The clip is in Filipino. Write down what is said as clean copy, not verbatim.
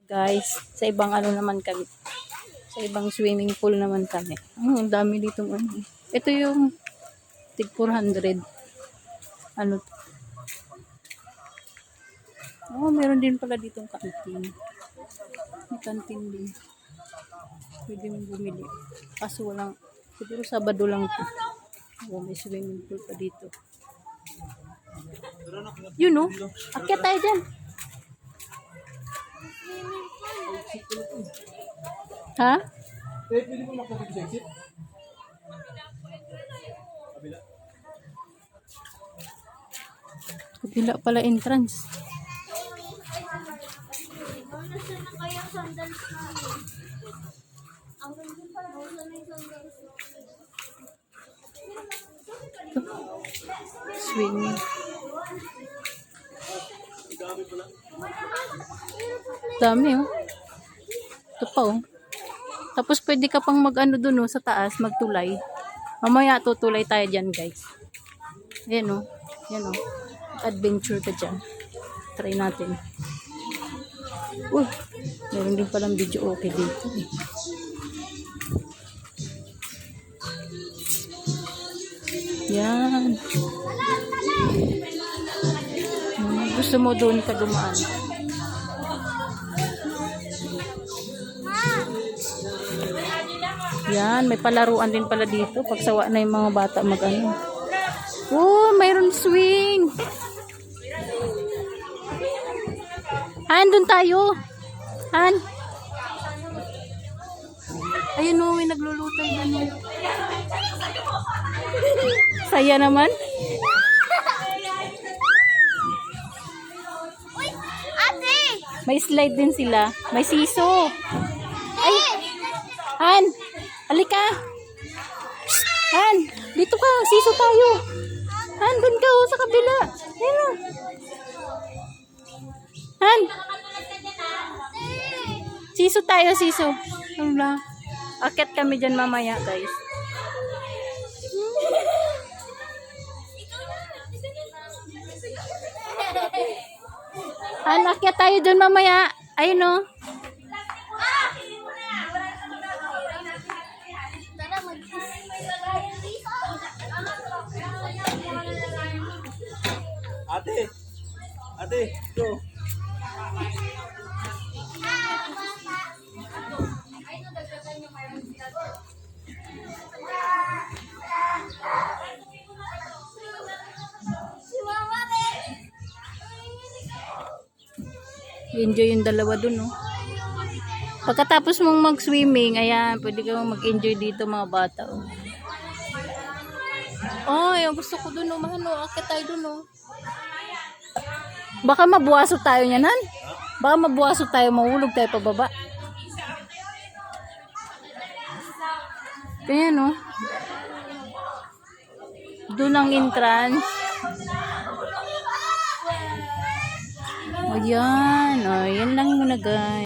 Guys, sa ibang ano naman kami. Sa ibang swimming pool naman kami. Ang dami ditong ano. Ito yung tig 400. Ano? Meron din pala ditong kantin. May kantin din. Pwede mong bumili. Kaso walang, siguro Sabado lang ito. May swimming pool pa dito. Yun know, akyat tayo dyan. Ha? Pwede mo makapag sa exit? Kabila pala entrance. Swimming. Dami oh. Ito pa oh. Tapos pwede ka pang mag-ano dun oh, sa taas, magtulay. Mamaya tutulay tayo dyan guys. Ayan oh. Yan oh. Adventure ka dyan. Try natin. Meron din palang video okay dito eh. Yan. Gusto mo doon ka dumaan. Yan, may palaruan din pala dito. Pagsawa na yung mga bata mag-ano. Mayroon swing. Han, doon tayo. Han. Ayun o, may naglulutay doon. Saya naman. Uy, ate! May slide din sila. May siso. Ay! Han! Halika! Han! Dito ka! Siso tayo! Han! Doon ka sa kabila! Ayun o! Han! Siso tayo, siso. Wala. Akyat kami dyan mamaya, guys. Han, akyat tayo dyan mamaya. Ayun o. Ate, go. Enjoy yung dalawa dun, no? Pagkatapos mong mag-swimming, ayan, pwede kang mag-enjoy dito mga bata, oh. Yung gusto ko dun, oh, mahalo, akit tayo dun, oh. Baka mabuwasok tayo niyan, Han? Baka mabuwasok tayo, mahulog tayo pababa. Ayan, oh. Doon ang entrance. Ayan, yan lang muna guys.